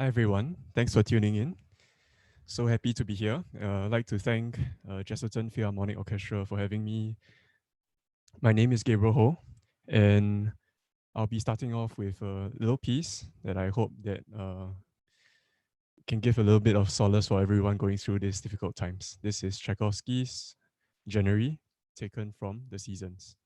Hi everyone, thanks for tuning in. So happy to be here. I'd like to thank Jesselton Philharmonic Orchestra for having me. My name is Gabriel Hoe, and I'll be starting off with a little piece that I hope that can give a little bit of solace for everyone going through these difficult times. This is Tchaikovsky's January, taken from The Seasons.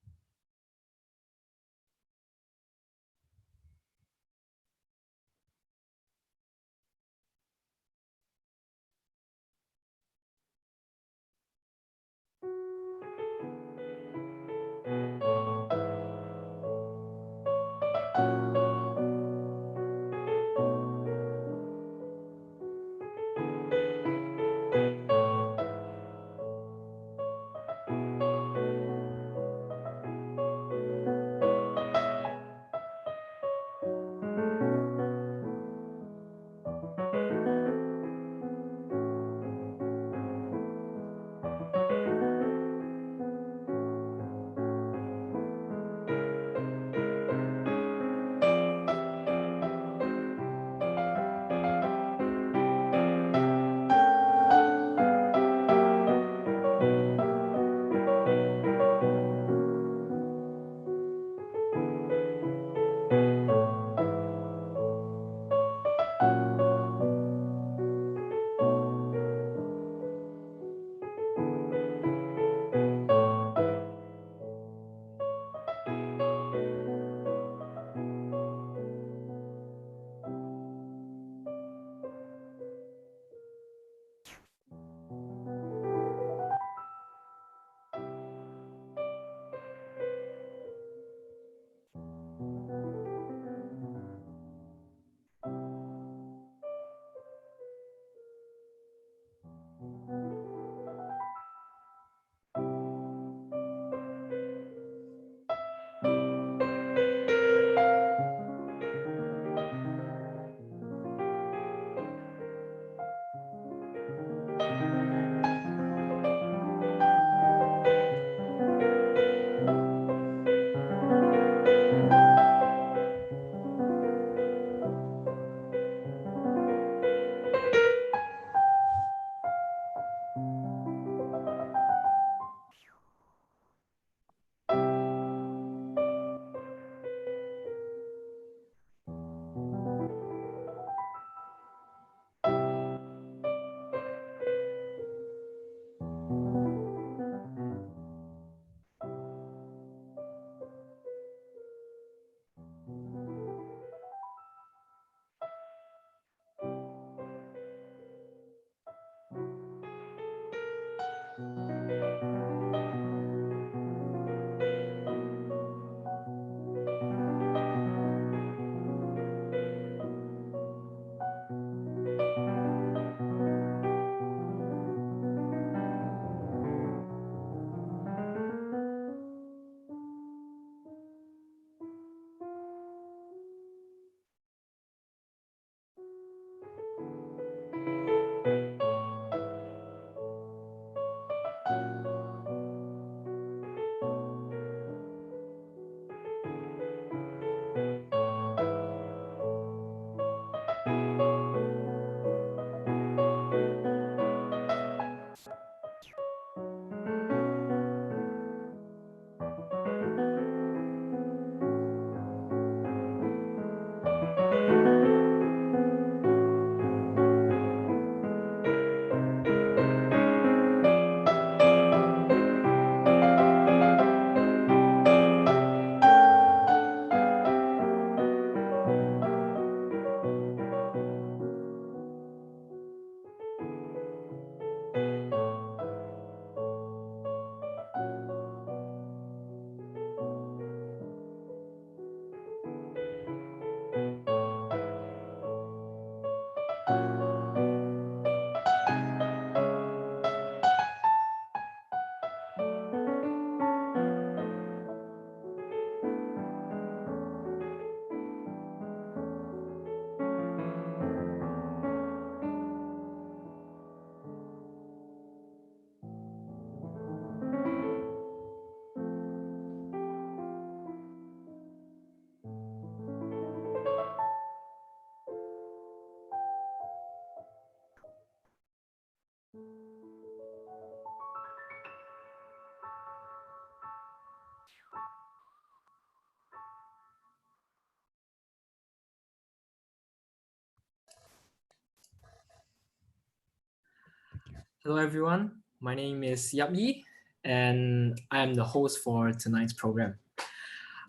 Hello, everyone. My name is Yap Yi, and I am the host for tonight's program.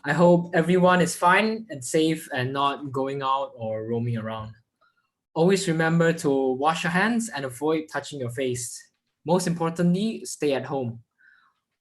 I hope everyone is fine and safe and not going out or roaming around. Always remember to wash your hands and avoid touching your face. Most importantly, stay at home.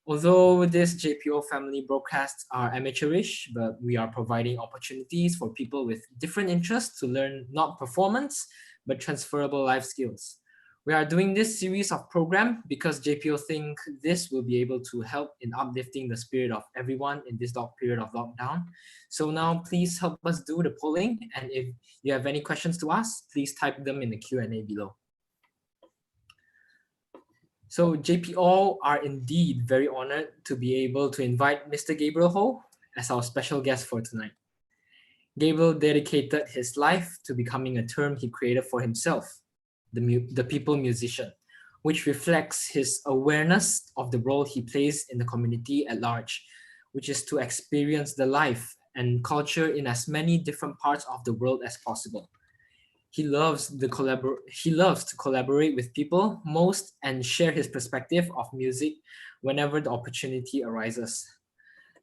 Although this JPO family broadcasts are amateurish, but we are providing opportunities for people with different interests to learn not performance, but transferable life skills. We are doing this series of program because JPO think this will be able to help in uplifting the spirit of everyone in this period of lockdown. So now please help us do the polling, and if you have any questions to ask, please type them in the Q&A below. So JPO are indeed very honored to be able to invite Mr. Gabriel Hoe as our special guest for tonight. Gabriel dedicated his life to becoming a term he created for himself, the people musician, which reflects his awareness of the role he plays in the community at large, which is to experience the life and culture in as many different parts of the world as possible. He loves to collaborate with people most and share his perspective of music whenever the opportunity arises.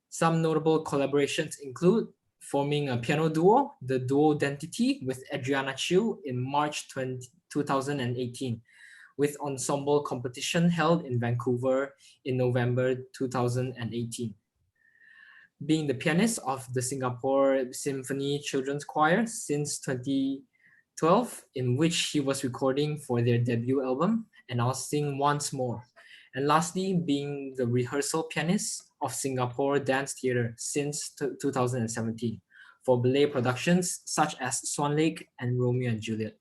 Some notable collaborations include forming a piano duo, the duo Identity, with Adriana Chiu in March 2018, with ensemble competition held in Vancouver in November 2018. Being the pianist of the Singapore Symphony Children's Choir since 2012, in which he was recording for their debut album, and I'll Sing Once More. And lastly, being the rehearsal pianist of Singapore Dance Theatre since 2017 for ballet productions such as Swan Lake and Romeo and Juliet.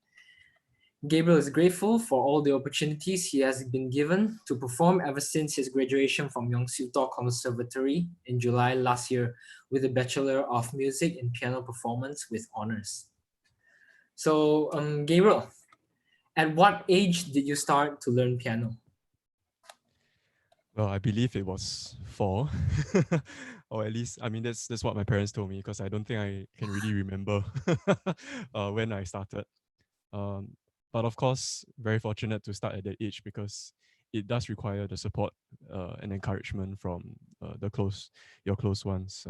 Gabriel is grateful for all the opportunities he has been given to perform ever since his graduation from Yongsu-to Conservatory in July last year with a Bachelor of Music in Piano Performance with honors. So, Gabriel, at what age did you start to learn piano? Well, I believe it was 4, or at least, I mean, that's what my parents told me, because I don't think I can really remember when I started. Um, but of course, very fortunate to start at that age, because it does require the support and encouragement from your close ones.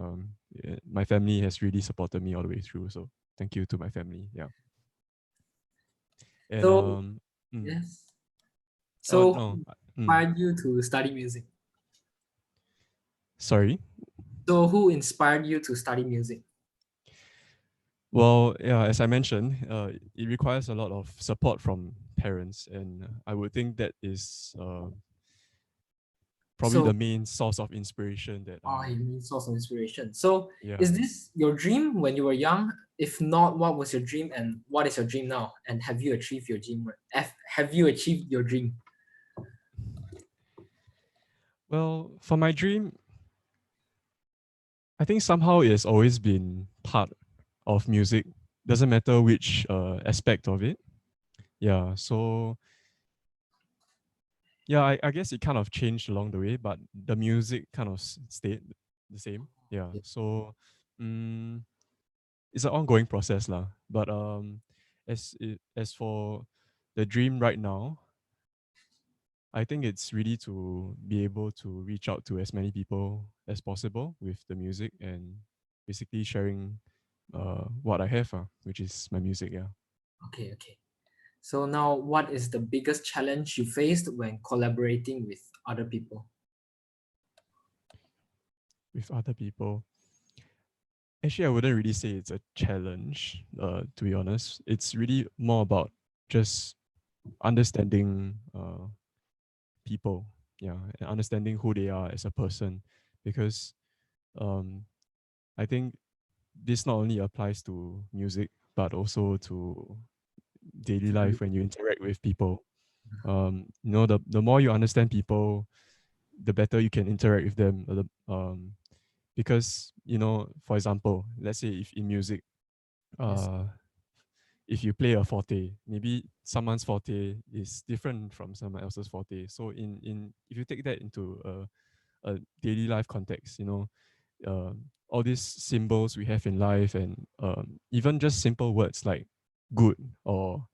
My family has really supported me all the way through, so thank you to my family. Yeah, and So, yes. oh So, no, who inspired you to study music? sorry. So, who inspired you to study music? Well, yeah, as I mentioned, it requires a lot of support from parents, and I would think that is probably So, the main source of inspiration that you mean source of inspiration. So, yeah. is this your dream when you were young? If not, what was your dream, and what is your dream now? And have you achieved your dream? Have you achieved your dream? Well, for my dream, I think somehow it has always been part of music. Doesn't matter which aspect of it. Yeah. So yeah, I guess it kind of changed along the way, but the music kind of stayed the same. Yeah. So um, it's an ongoing process lah. But as for the dream right now, I think it's really to be able to reach out to as many people as possible with the music, and basically sharing what I have, which is my music. Yeah, Okay, okay. So now, what is the biggest challenge you faced when collaborating with other people? with other people. Actually, I wouldn't really say it's a challenge. To be honest, it's really more about just understanding people. Yeah, and understanding who they are as a person, because um, I think this not only applies to music but also to daily life when you interact with people. The more you understand people, the better you can interact with them. Because for example, let's say if in music, Yes. uh, if you play a forte, maybe someone's forte is different from someone else's forte. So in if you take that into a daily life context, all these symbols we have in life, and even just simple words like good or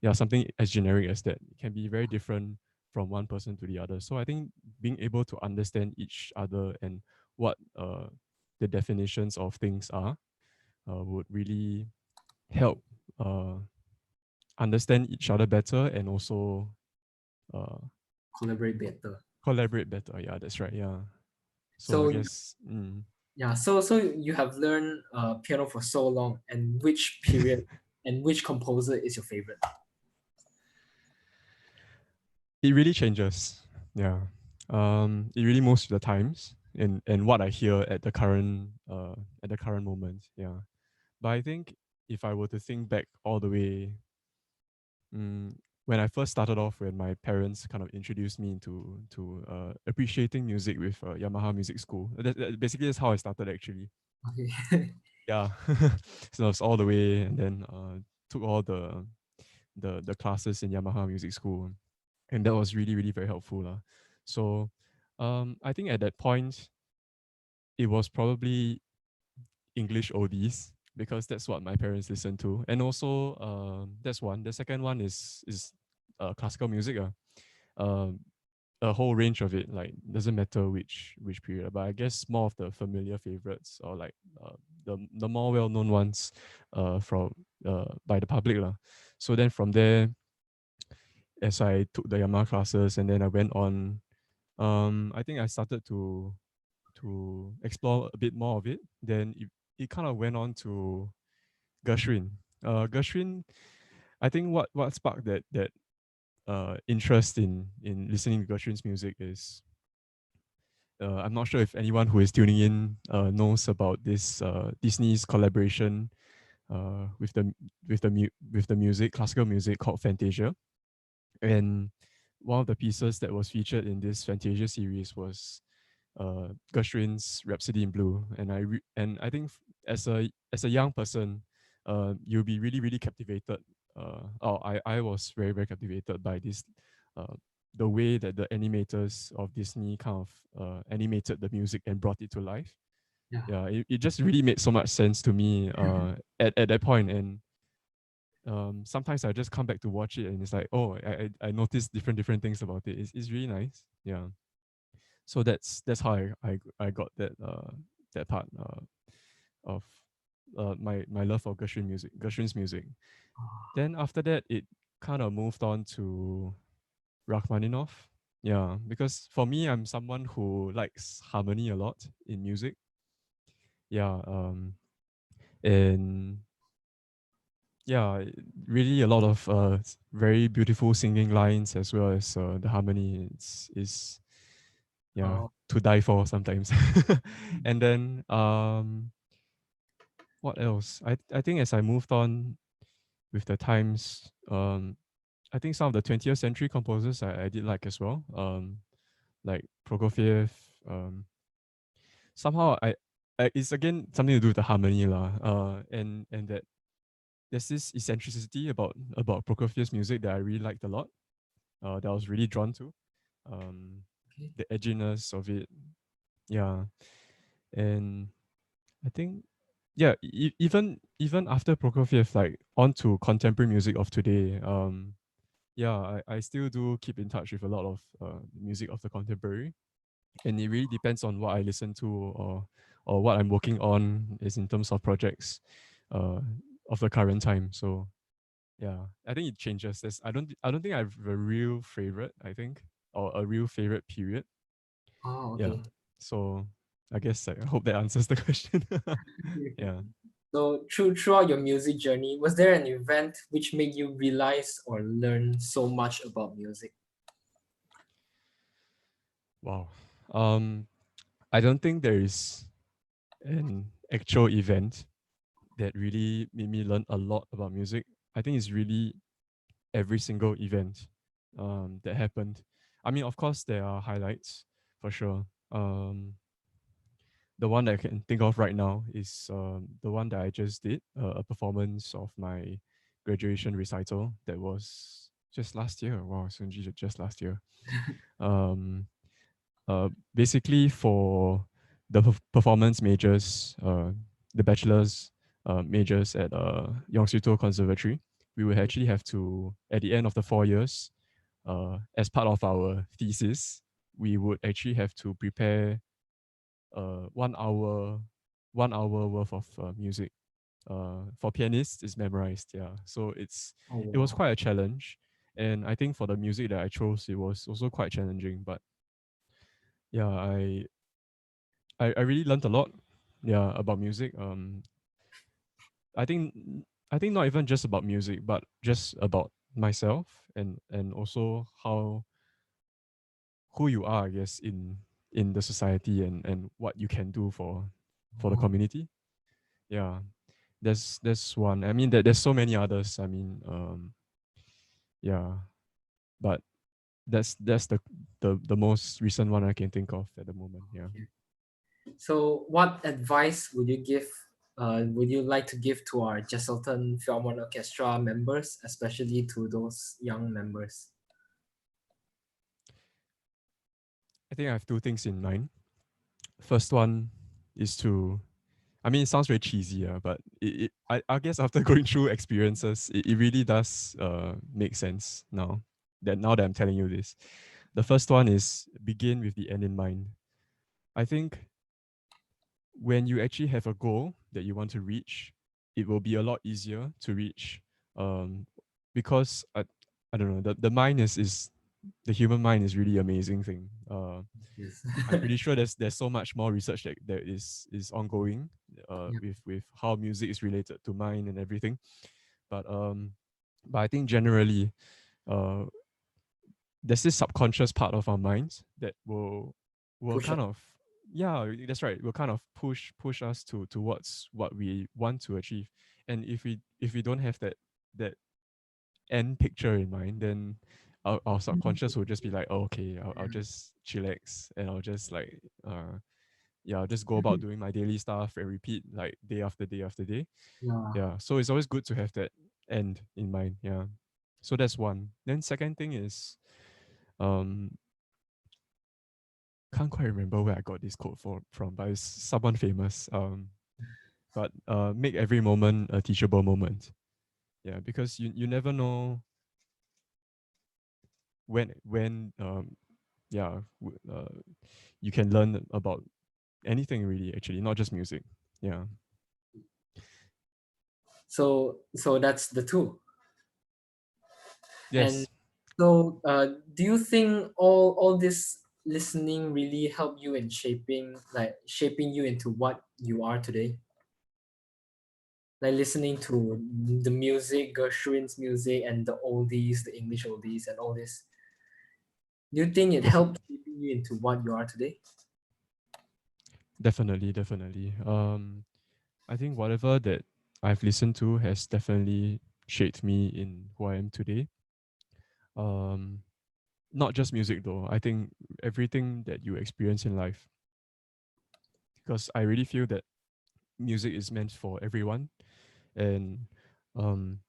yeah, something as generic as that, it can be very different from one person to the other. So I think being able to understand each other and what the definitions of things are would really help uh, understand each other better and also uh, Collaborate better. collaborate better. Yeah, that's right. Yeah. So I So guess yeah, so you have learned piano for so long, and which period and which composer is your favorite? it really changes. Yeah. It really moves with the times and what I hear at the current moment. Yeah. But I think if I were to think back all the way, mm, when I first started off, when my parents kind of introduced me to appreciating music with Yamaha Music School. Basically, that's how I started actually. Okay. Yeah, so it's all the way, and then took all the classes in Yamaha Music School, and that was really really very helpful, lah. So, I think at that point, it was probably English oldies because that's what my parents listened to, and also that's one. The second one is classical music. Um, a whole range of it, like doesn't matter which period, but I guess more of the familiar favorites or like the more well known ones from by the public lah. So then from there, as I took the Yamaha classes and then I went on, I think I started to explore a bit more of it. Then it kind of went on to Gershwin. Gershwin, I think what sparked that interest in listening to Gershwin's music is I'm not sure if anyone who is tuning in knows about this Disney's collaboration with the music, classical music called Fantasia. And one of the pieces that was featured in this Fantasia series was Gershwin's Rhapsody in Blue. And I think as a young person, you'll be really really captivated. I was very very captivated by this uh, the way that the animators of Disney kind of animated the music and brought it to life. Yeah. Yeah, it just really made so much sense to me at that point. And sometimes I just come back to watch it and it's like, oh, I noticed different things about it. It's really nice. Yeah. So that's how I got that part of my love for Gershwin's music. Then after that, it kind of moved on to Rachmaninoff. Yeah, because for me, I'm someone who likes harmony a lot in music. Yeah, and yeah, really a lot of very beautiful singing lines as well as the harmony is yeah Oh, to die for sometimes. And then what else? I think as I moved on with the times, I think some of the 20th century composers I did like as well. Like Prokofiev. Somehow I it's again something to do with the harmony lah. And that there's this eccentricity about Prokofiev's music that I really liked a lot. That I was really drawn to. Um, okay. the edginess of it, yeah. And I think, yeah, even after Prokofiev, like on to contemporary music of today. Yeah, I still do keep in touch with a lot of music of the contemporary, and it really depends on what I listen to or what I'm working on is in terms of projects uh, of the current time. So yeah, I think it changes. I don't think I have a real favorite. I think or a real favorite period. Oh, Yeah. okay. So I guess I hope that answers the question. Okay. Yeah. So throughout your music journey, was there an event which made you realize or learn so much about music? Wow. Um, I don't think there is an actual event that really made me learn a lot about music. I think it's really every single event that happened. I mean, of course, there are highlights for sure. The one that I can think of right now is the one that I just did, a performance of my graduation recital that was just last year. Wow, so just last year. Um, Basically for the performance majors, the bachelor's majors at Yongsuto Conservatory, we would actually have to, at the end of the 4 years, as part of our thesis, we would actually have to prepare 1 hour 1 hour worth of music. For pianists, it's memorized. Yeah, so Oh, it was wow. quite a challenge, and I think for the music that I chose, it was also quite challenging. But yeah, I really learned a lot. Yeah, about music. I think I think not even just about music, but just about myself, and also how who you are, I guess, in the society, and what you can do for the Oh, community. Yeah, there's one. I mean, there's so many others. I mean, yeah, but that's the most recent one I can think of at the moment. Yeah. okay. So, what advice would you give? Would you like to give to our Jesselton Philharmonic Orchestra members, especially to those young members? I think I have two things in mind. First one is to, I mean, it sounds very cheesy, but I guess after going through experiences, it really does make sense now that I'm telling you this. The first one is begin with the end in mind. I think when you actually have a goal that you want to reach, it will be a lot easier to reach, um, because I don't know, the mind is the human mind is really amazing thing. Yes. I'm pretty sure there's so much more research that is ongoing, Yeah, with how music is related to mind and everything. But but I think generally, uh, there's this subconscious part of our minds that will push kind up. of, yeah, that's right, will kind of push us towards what we want to achieve. And if we don't have that end picture in mind, then our subconscious will just be like, oh, okay, I'll just chillax, and I'll just like yeah, I'll just go about doing my daily stuff and repeat like day after day after day. Yeah, Yeah, so it's always good to have that end in mind. Yeah, so that's one. Then second thing is, um can't quite remember where I got this quote from, but it's someone famous. But make every moment a teachable moment. Yeah, because you never know when yeah you can learn about anything really, actually, not just music. Yeah. so that's the two. And Yes, so, do you think all this listening really helped you in shaping you into what you are today? Like listening to the music, Gershwin's music, and the oldies, the English oldies, and all this. Do you think it defi- helped shaping you into what you are today? definitely. I think whatever that I've listened to has definitely shaped me in who I am today. um Not just music though, I think everything that you experience in life, because I really feel that music is meant for everyone. And um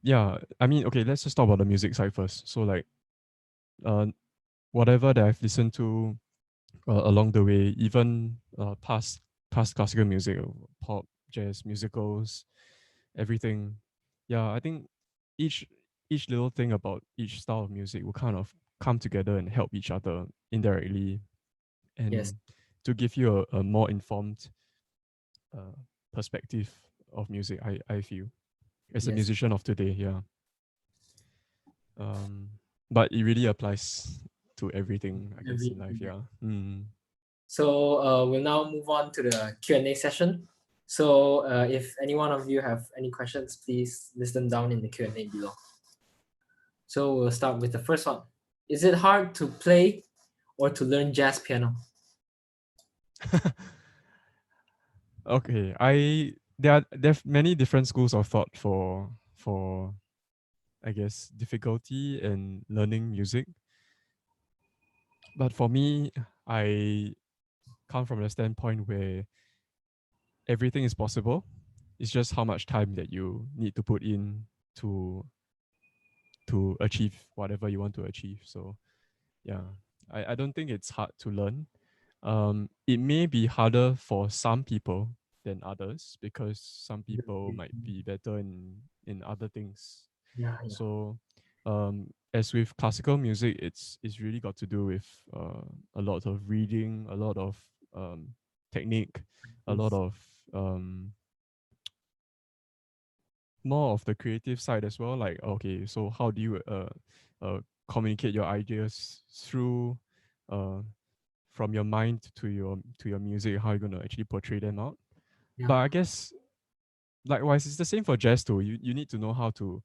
yeah, I mean, okay, let's just talk about the music side first. So like, uh whatever that I've listened to along the way, even past classical music, pop, jazz, musicals, everything. Yeah, I think each each little thing about each style of music will kind of come together and help each other indirectly, Yes, and to give you a more informed uh, perspective of music. I feel, as a yes, musician of today. Yeah. um but it really applies to everything, I guess, in life. everything. Yeah. Mm. So we'll now move on to the Q&A session. So if any one of you have any questions, please list them down in the Q&A below. So we'll start with the first one. Is it hard to play or to learn jazz piano? Okay, there are many different schools of thought for I guess difficulty in learning music. But for me, I come from a standpoint where everything is possible. It's just how much time that you need to put in to to achieve whatever you want to achieve. So yeah, I don't think it's hard to learn. It may be harder for some people than others, because some people might be better in other things. Yeah, yeah. So as with classical music, it's really got to do with a lot of reading, a lot of technique, a lot Yes. of more of the creative side as well. Like, okay, so how do you communicate your ideas through uh, from your mind to your music? How you're gonna actually portray them out? But Yeah. I guess likewise, it's the same for jazz too. You need to know how to.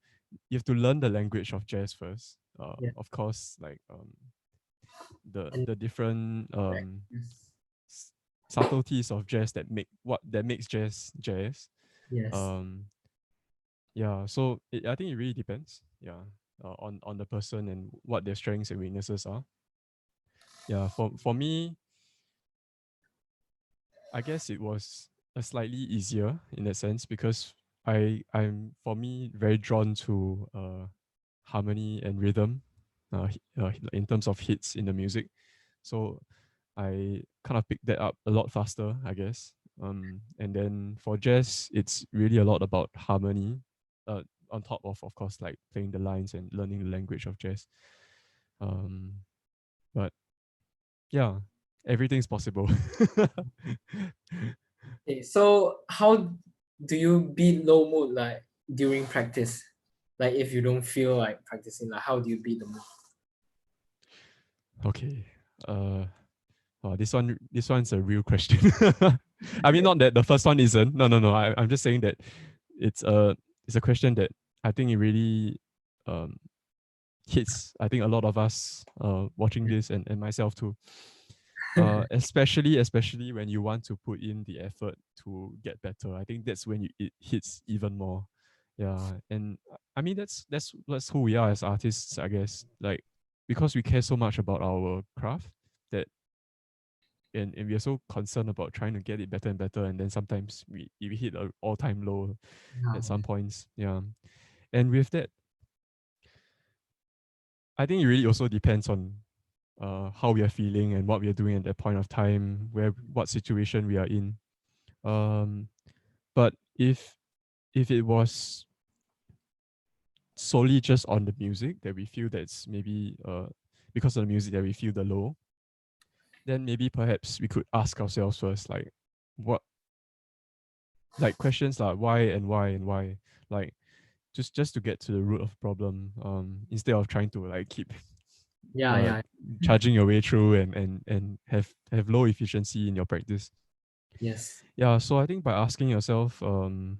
You have to learn the language of jazz first. Yeah. Of course, like And the different yes. s- subtleties of jazz that makes jazz jazz. Yes. Um, yeah, so I think it really depends. Yeah, on the person and what their strengths and weaknesses are. Yeah, for me, I guess it was a slightly easier in that sense because I'm for me very drawn to harmony and rhythm, in terms of hits in the music. So I kind of picked that up a lot faster, I guess. And then for jazz, it's really a lot about harmony, uh, on top of course, like playing the lines and learning the language of jazz. Um, but yeah, everything's possible. Okay, so how do you beat low mood like during practice? Like if you don't feel like practicing, like how do you beat the mood? Okay. Uh, oh, this one's a real question. I mean, not that the first one isn't. No, no, no. I'm just saying that it's a it's a question that I think it really um hits. I think a lot of us watching this and myself too. Especially when you want to put in the effort to get better. I think that's when it hits even more. Yeah, and I mean that's who we are as artists, I guess. Like because we care so much about our craft that and we are so concerned about trying to get it better and better, and then sometimes we hit an all-time low Yeah, at some points. Yeah, and with that, I think it really also depends on how we are feeling and what we are doing at that point of time, where what situation we are in. Um, but if it was solely just on the music that we feel that's maybe because of the music that we feel the low, then maybe perhaps we could ask ourselves first, like what like questions like why and why and why, like just to get to the root of the problem, instead of trying to like keep yeah, uh yeah. charging your way through and have low efficiency in your practice. Yes. Yeah, so I think by asking yourself and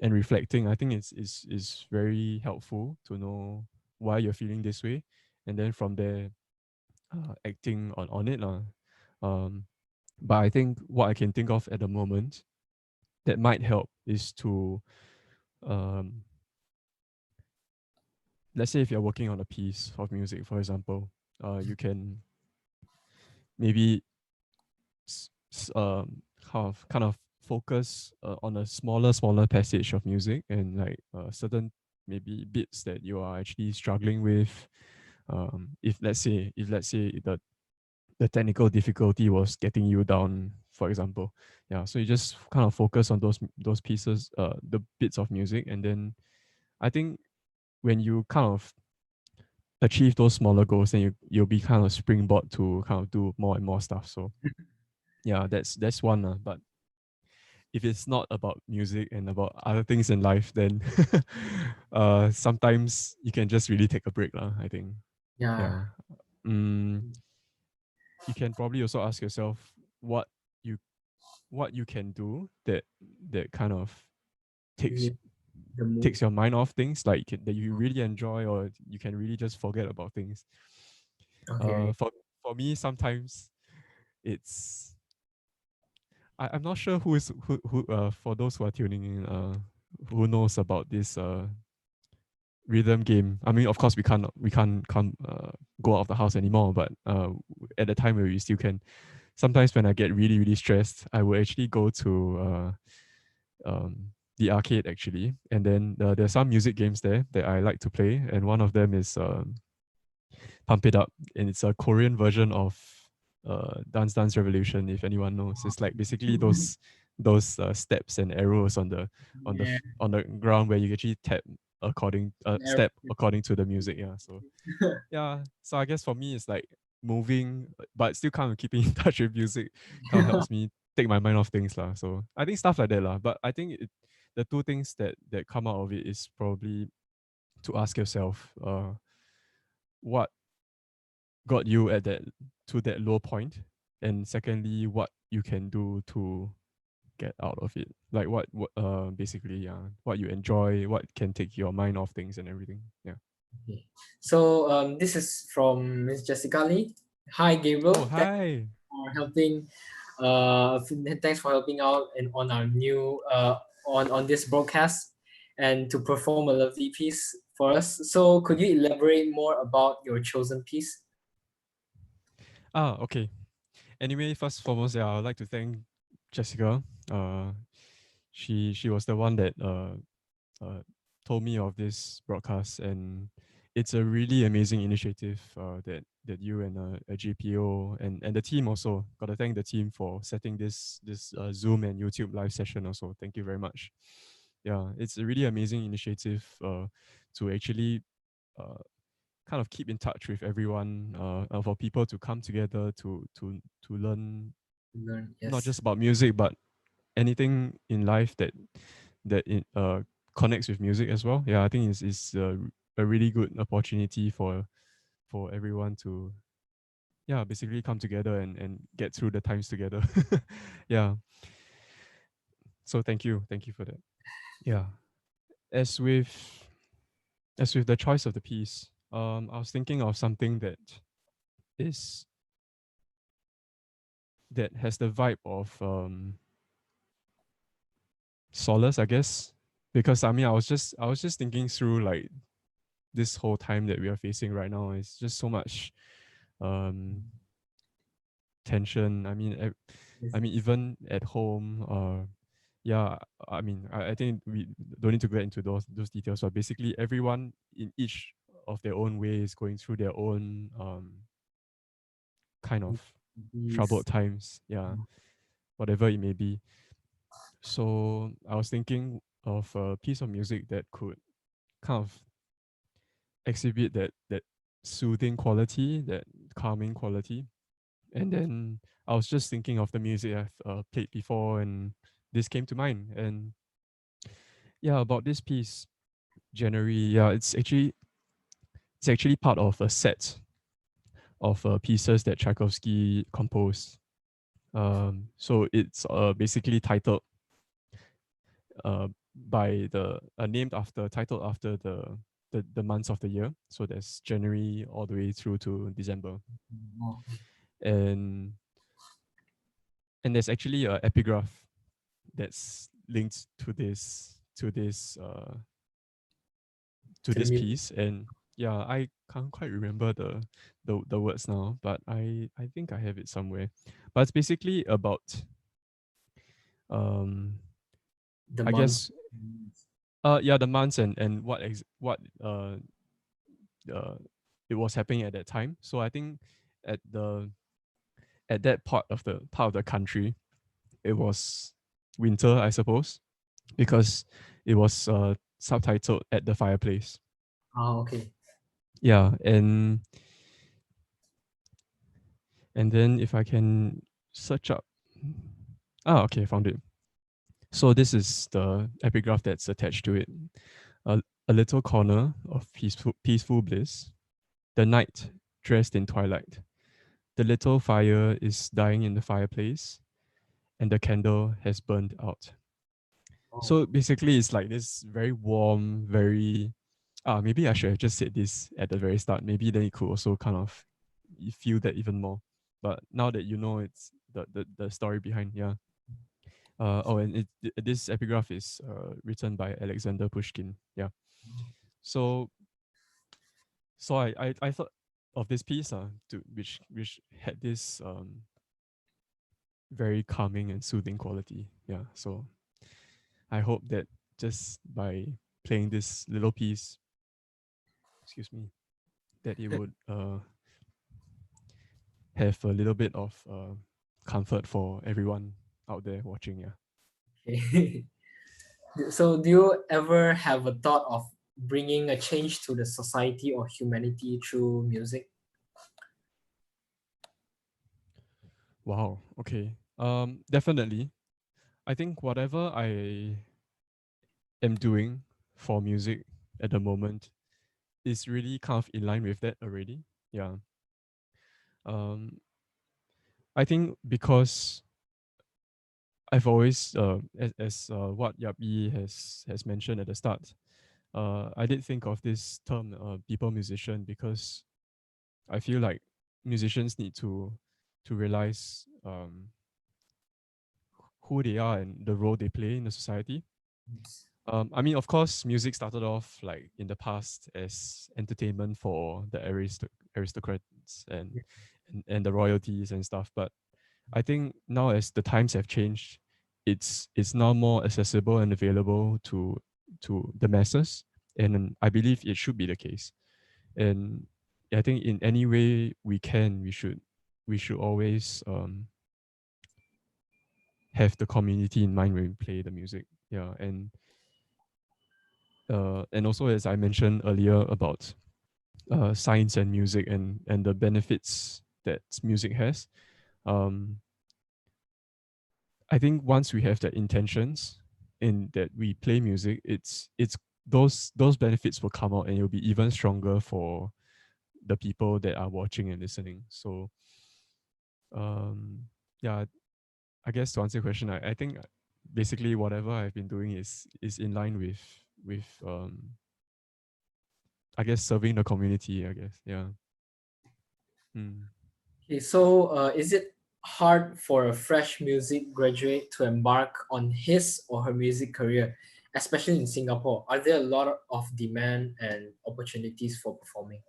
reflecting, I think is very helpful to know why you're feeling this way, and then from there, acting on it. Um, but I think what I can think of at the moment that might help is to, um, let's say if you're working on a piece of music, for example, you can maybe kind of focus on a smaller passage of music and like certain maybe bits that you are actually struggling with. If let's say the technical difficulty was getting you down, for example, yeah, so you just kind of focus on those pieces, the bits of music, and then I think when you kind of achieve those smaller goals, then you'll be kind of springboard to kind of do more and more stuff. So yeah, that's one. But if it's not about music and about other things in life, then sometimes you can just really take a break, I think. Yeah. Yeah. Mm, you can probably also ask yourself you what you can do that kind of takes Lift the mood. takes your mind off things, like that you really enjoy, or you can really just forget about things. Okay. For me, sometimes it's I'm not sure who for those who are tuning in, who knows about this rhythm game. I mean, of course, we can't go out of the house anymore, but at the time where we still can, sometimes when I get really really stressed, I will actually go to the arcade actually, and then there's some music games there that I like to play, and one of them is Pump It Up, and it's a Korean version of Dance Dance Revolution. If anyone knows, it's like basically those steps and arrows on the Yeah. on the ground where you actually tap step according to the music. Yeah. So yeah. So I guess for me it's like moving, but still kind of keeping in touch with music kind of helps me take my mind off things lah. So I think stuff like that lah. But I think the two things that come out of it is probably to ask yourself, what got you at that to that low point, and secondly, what you can do to get out of it. Like what basically, yeah, what you enjoy, what can take your mind off things and everything. Yeah. Okay. So this is from Miss Jessica Lee. Hi Gabriel, Oh, hi. for helping thanks for helping out and on our new on this broadcast and to perform a lovely piece for us. So could you elaborate more about your chosen piece? Okay. Anyway, first and foremost, yeah, I'd like to thank Jessica. Uh, she was the one that uh, told me of this broadcast, and it's a really amazing initiative that you and a GPO and the team also. Got to thank the team for setting this Zoom and YouTube live session also. Thank you very much. Yeah, it's a really amazing initiative to actually uh, kind of keep in touch with everyone, for people to come together to learn Learn, not yes. just about music but anything in life that it connects with music as well. Yeah, I think it's a really good opportunity for everyone to, yeah, basically come together and get through the times together. Yeah. So thank you for that. Yeah. As with the choice of the piece, I was thinking of something is that has the vibe of solace, I guess. Because I mean, I was just thinking through like this whole time that we are facing right now. It's just so much um tension. I mean, Yes, I mean, even at home, yeah. I mean, I think we don't need to get into those details. But basically, everyone in each of their own way is going through their own kind of yes. troubled times. Yeah, whatever it may be. So I was thinking of a piece of music that could kind of exhibit that soothing quality, that calming quality. And then I was just thinking of the music I've played before, and this came to mind. And yeah, about this piece, January. Yeah, it's actually part of a set of pieces that Tchaikovsky composed. So it's basically titled by the named after titled after the months of the year. So there's January all the way through to December, Oh, and there's actually a epigraph that's linked to to the this music. piece. And yeah, I can't quite remember the words now, but I think I have it somewhere. But it's basically about um The I month. guess yeah, the months and what uh it was happening at that time. So I think at the at that part of the country, it was winter, I suppose, because it was subtitled At the Fireplace. Oh, okay. Yeah, and then if I can search up, okay, found it. So this is the epigraph that's attached to it. A little corner of peaceful bliss. The night dressed in twilight. The little fire is dying in the fireplace, and the candle has burned out. Oh, So basically, it's like this very warm, very maybe I should have just said this at the very start. Maybe then it could also kind of you feel that even more. But now that you know it's the story behind, yeah. And this epigraph is written by Alexander Pushkin. Yeah. So I thought of this piece to which had this very calming and soothing quality. Yeah. So I hope that just by playing this little piece, excuse me, that it would have a little bit of comfort for everyone out there watching. Yeah. okay. So do you ever have a thought of bringing a change to the society or humanity through music? Wow. Okay. Definitely. I think whatever I am doing for music at the moment is really kind of in line with that already. Yeah. Um, I think because I've always, as what Yapi has mentioned at the start, I did think of this term, people musician, because I feel like musicians need to realize who they are and the role they play in the society. I mean, of course, music started off like in the past as entertainment for the aristocrats and the royalties and stuff. But I think now, as the times have changed, it's now more accessible and available to the masses, and I believe it should be the case. And I think in any way we can, we should always have the community in mind when we play the music. Yeah, and also, as I mentioned earlier about science and music and the benefits that music has. Um, I think once we have the intentions in that we play music, it's those benefits will come out and it'll be even stronger for the people that are watching and listening. So yeah, I guess to answer your question, I think basically whatever I've been doing is in line with I guess serving the community, I guess. Yeah. Mm. Okay, so is it hard for a fresh music graduate to embark on his or her music career, especially in Singapore? Are there a lot of demand and opportunities for performing?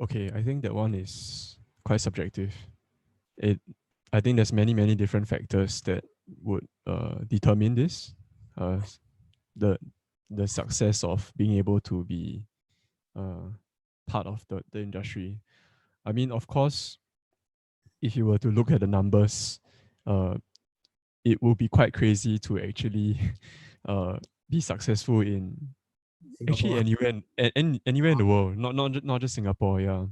Okay, I think that one is quite subjective. It, I think there's many different factors that would determine this. Uh, the the success of being able to be uh, part of the industry. I mean, of course, if you were to look at the numbers, uh, it will be quite crazy to actually uh, be successful in actually Singapore. anywhere in the world, not just Singapore. Yeah,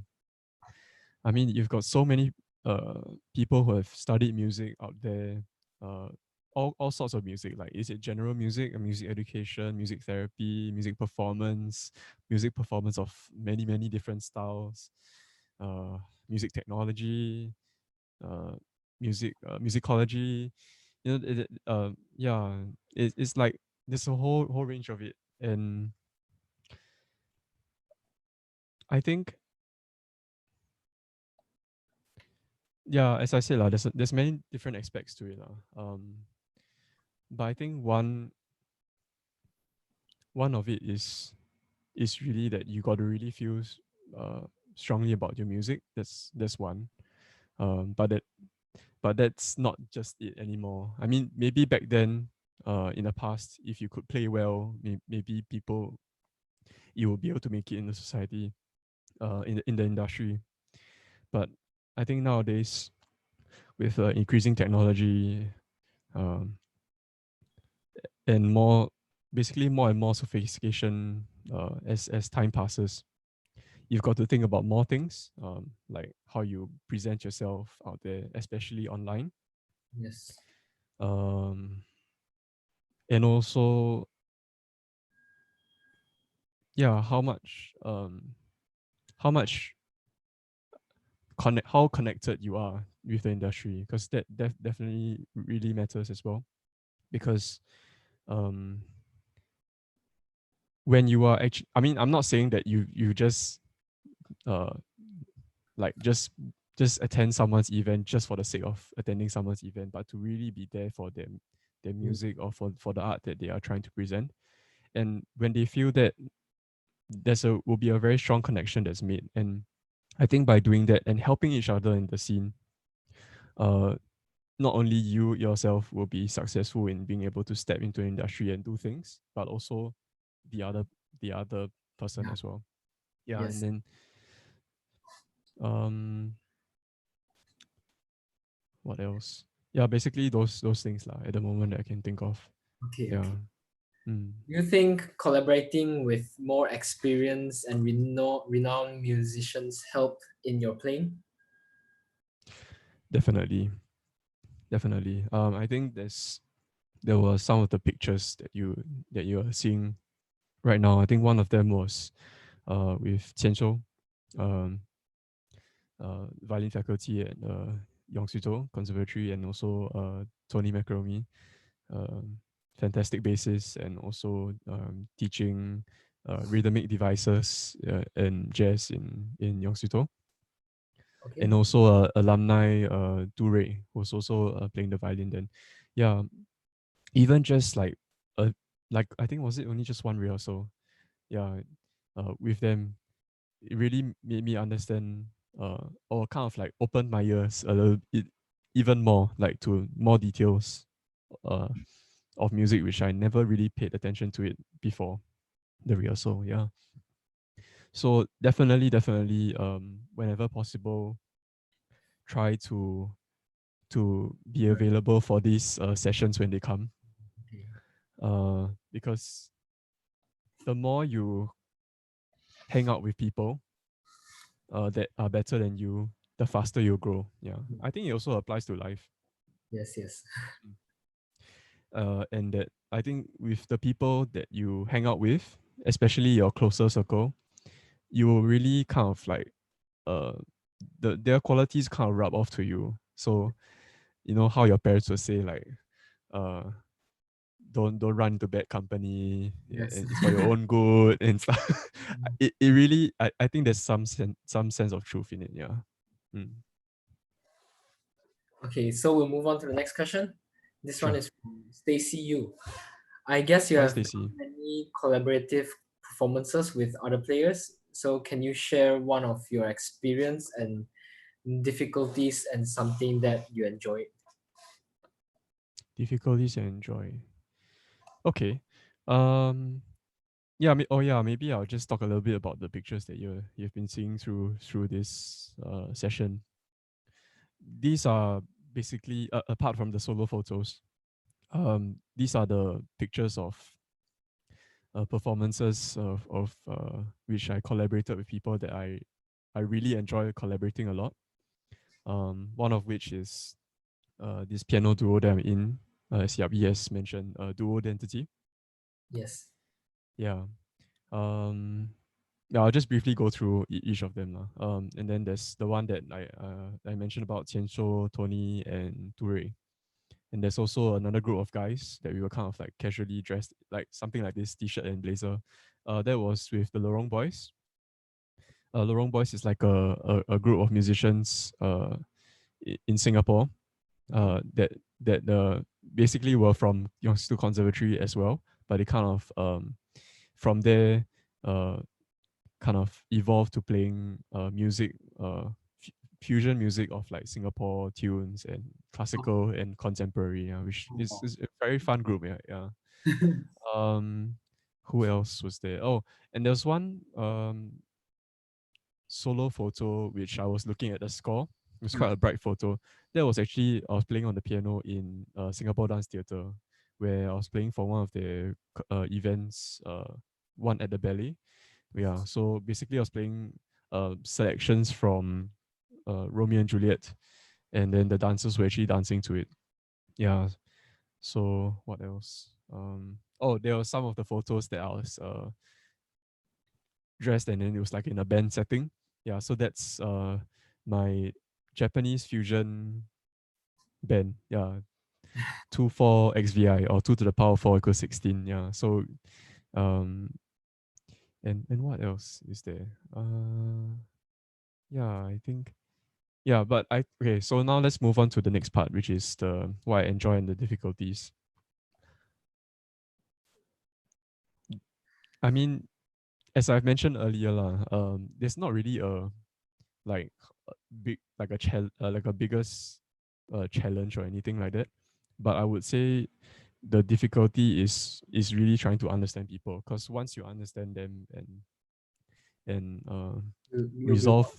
I mean, you've got so many uh, people who have studied music out there, uh, all sorts of music. Like, is it general music, music education, music therapy, music performance of many different styles, uh, music technology, uh, musicology. You know, yeah, it's like there's a whole range of it, and I think, yeah, as I said, there's many different aspects to it. But I think one of it is really that you got to really feel uh, strongly about your music. That's one. But that's not just it anymore. I mean, maybe back then, in the past, if you could play well, maybe people you will be able to make it in the society, in the industry. But I think nowadays, with increasing technology, um, and basically more and more sophistication, as time passes, you've got to think about more things, like how you present yourself out there, especially online, Yes. um, and also, yeah, how much how connected you are with the industry, because that definitely really matters as well. Because um, when you are actually, I mean, I'm not saying that you just uh like just attend someone's event just for the sake of attending someone's event, but to really be there for them, their Mm. music, or for the art that they are trying to present. And when they feel that, will be a very strong connection that's made. And I think by doing that and helping each other in the scene, uh not only you yourself will be successful in being able to step into an industry and do things, but also the other the other person Yeah. as well. Yeah, and Yes. then um what else? Yeah, basically those things lah at the moment that I can think of. Okay. Yeah. Okay. Do you think collaborating with more experienced and renowned musicians help in your playing? Definitely, definitely. I think there were some of the pictures that you are seeing right now. I think one of them was with Qianzhou, um, violin faculty at Yongsuto Conservatory, and also Tony Macaroni, um, fantastic bassist, and also teaching rhythmic devices and jazz in Yongsuto. Okay. And also alumni Dure, who's also playing the violin then. Yeah, even just uh, like I think was it only just one rehearsal? Yeah, with them, it really made me understand or kind of like opened my ears a little bit even more, like to more details uh of music which I never really paid attention to it before the rehearsal. Yeah. So definitely whenever possible try to be Right. available for these sessions when they come. Okay. Because the more you hang out with people that are better than you, the faster you grow. Yeah, I think it also applies to life. Yes, yes. And that I think with the people that you hang out with, especially your closer circle, you will really kind of like uh their qualities kind of rub off to you. So you know how your parents would say like uh don't run into bad company, Yes. and it's for your own good and stuff. It really I think there's some sense of truth in it. Yeah. Mm, Okay, so we'll move on to the next question. This one sure. is from Stacy Yu. I guess you Hi, have Stacy. done many collaborative performances with other players. So can you share one of your experience and difficulties and something that you enjoyed? Difficulties and joy. Okay. Um. Yeah. Yeah. Maybe I'll just talk a little bit about the pictures that you've been seeing through this session. These are basically apart from the solo photos. These are the pictures of performances of which I collaborated with people that I really enjoy collaborating a lot. One of which is this piano duo that I'm in, as Yabi has mentioned, duo identity. Yes. Yeah. Um, yeah, I'll just briefly go through each of them. And then there's the one that I mentioned about Qianzhou, Tony, and Ture. And there's also another group of guys that we were kind of like casually dressed, like something like this t-shirt and blazer. That was with the Lorong Boys. Lorong Boys is like a group of musicians in Singapore Okay. that basically were from Yongsu Conservatory as well, but they kind of from there uh, kind of evolved to playing music, fusion music of like Singapore tunes and classical and contemporary, which is a very fun group. Yeah, yeah. Um, who else was there? Oh, and there's one solo photo which I was looking at the score. It was quite a bright photo. That was actually I was playing on the piano in Singapore Dance Theatre, where I was playing for one of the events, one at the ballet. Yeah, so basically I was playing selections from Romeo and Juliet, and then the dancers were actually dancing to it. Yeah. So what else? Oh, there were some of the photos that I was dressed, and then it was like in a band setting. Yeah, so that's my Japanese fusion band. Yeah, 24XVI or 2 to the power 4 equals 16. Yeah, so um and what else is there? Yeah, I think yeah, but I okay. So now let's move on to the next part, which is the what I enjoy and the difficulties. I mean, as I've mentioned earlier, there's not really a like big like a like a biggest challenge or anything like that. But I would say the difficulty is really trying to understand people, because once you understand them and You'll be resolve,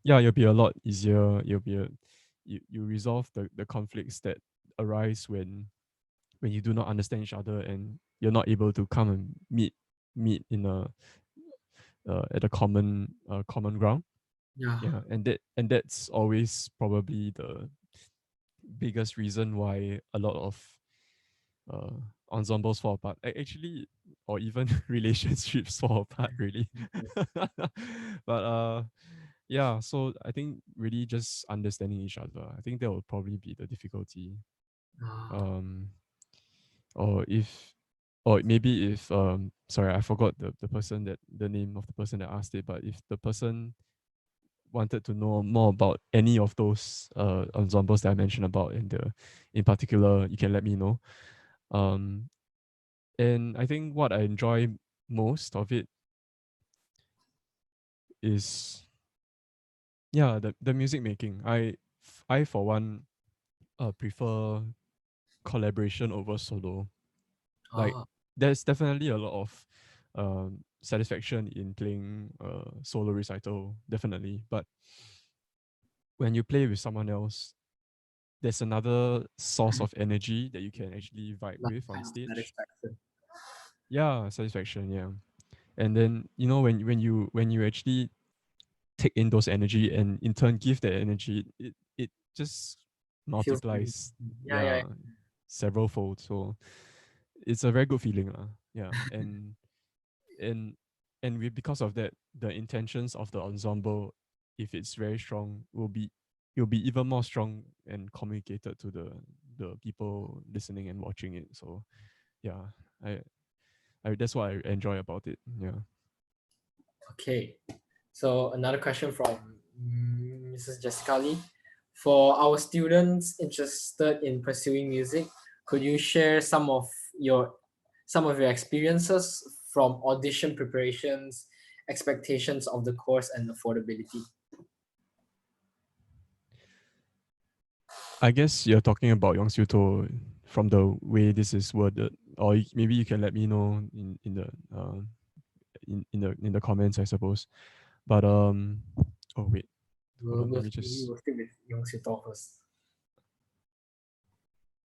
yeah, you'll be a lot easier. You resolve the conflicts that arise when you do not understand each other, and you're not able to come and meet in a at a common ground. Yeah. Yeah, and that's always probably the biggest reason why a lot of uh, ensembles fall apart. Actually, or even relationships fall apart. Really, but yeah. So I think really just understanding each other. I think that will probably be the difficulty. Um, or if, or maybe if sorry, I forgot the person that the name of the person that asked it. But if the person wanted to know more about any of those ensembles that I mentioned about in particular, you can let me know. Um, and I think what I enjoy most of it is, yeah, the music making. I for one prefer collaboration over solo. Like Oh, there's definitely a lot of satisfaction in playing solo recital, definitely. But when you play with someone else, there's another source of energy that you can actually vibe like with on kind of stage. satisfaction. Yeah, satisfaction. Yeah, and then when you actually take in those energy and in turn give that energy, it just Feels very, multiplies. yeah, yeah, Yeah, several fold. So it's a very good feeling, yeah. And because of that, the intentions of the ensemble, if it's very strong, it'll be even more strong and communicated to the people listening and watching it. So yeah, I that's what I enjoy about it. Yeah. Okay. So another question from Mrs. Jessica Lee. For our students interested in pursuing music, could you share your some of your experiences from audition preparations, expectations of the course, and affordability? I guess you're talking about Yong Xiu To from the way this is worded, or maybe you can let me know in the in the comments, I suppose. But oh wait, hold on, let me Maybe just. we'll stick with Young Sito first.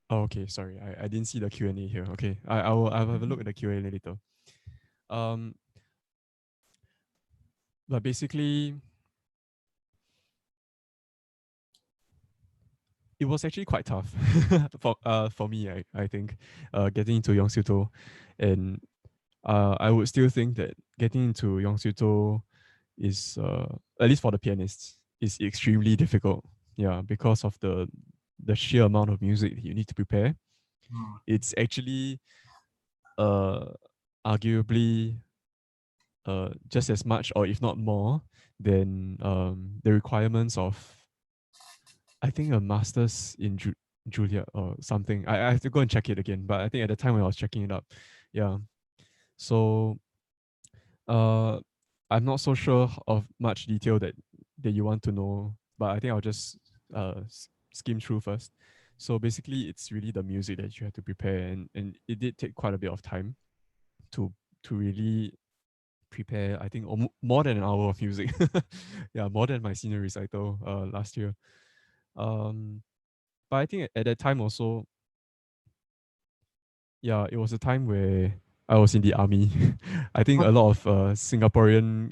Oh, okay, sorry, I didn't see the Q&A here. Okay, I'll have a look at the Q&A later. Um, but basically, it was actually quite tough for me. I think getting into Yong Xiu To, and I would still think that getting into Yong Xiu To is at least for the pianists is extremely difficult. Yeah, because of the sheer amount of music that you need to prepare. Oh, It's actually uh arguably just as much or if not more than the requirements of, I think, a master's in Julia or something. I have to go and check it again, but I think at the time when I was checking it up, yeah. So uh I'm not so sure of much detail that you want to know, but I think I'll just skim through first. So basically it's really the music that you have to prepare, and it did take quite a bit of time to really prepare. I think more than an hour of music. Yeah, more than my senior recital last year. Um, but I think at that time also, yeah, it was a time where I was in the army. I think a lot of Singaporean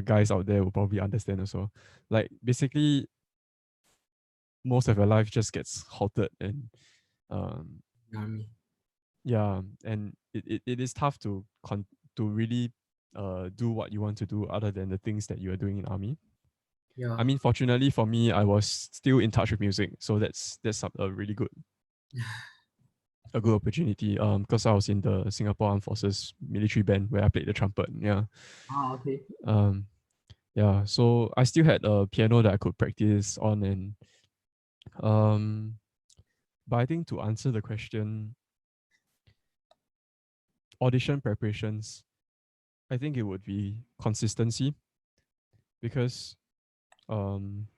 guys out there will probably understand also. Like basically, most of your life just gets halted, and um, army. yeah, and it is tough to really do what you want to do other than the things that you are doing in army. Yeah. I mean, fortunately for me, I was still in touch with music, so that's a really good opportunity. Because I was in the Singapore Armed Forces military band where I played the trumpet. Yeah. Ah, okay. Um. Yeah. So I still had a piano that I could practice on, and um. But I think to answer the question, audition preparations, I think it would be consistency, because um,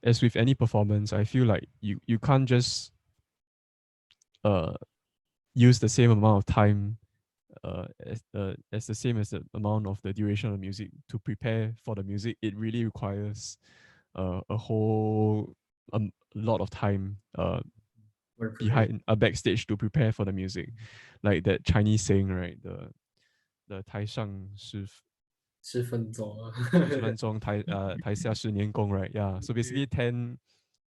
as with any performance, I feel like you can't just uh use the same amount of time as the same as the amount of the duration of music to prepare for the music. It really requires a whole lot of time. Or preparation. behind a backstage to prepare for the music, like that Chinese saying, right? The 台上10分钟. 10分钟台下10年功, right? Yeah. So basically 10,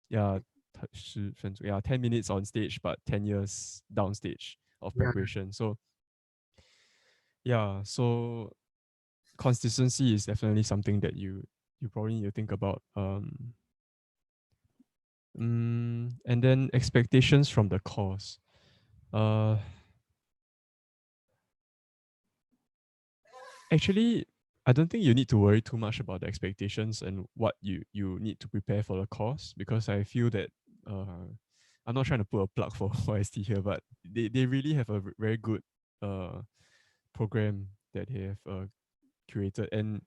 yeah, 10分钟, yeah, 10 minutes on stage, but 10 years downstage of Yeah. preparation. So yeah, so consistency is definitely something that you probably need to think about. And then expectations from the course. Uh, Actually, I don't think you need to worry too much about the expectations and what you need to prepare for the course, because I feel that I'm not trying to put a plug for YST here, but they really have a very good uh program that they have curated, and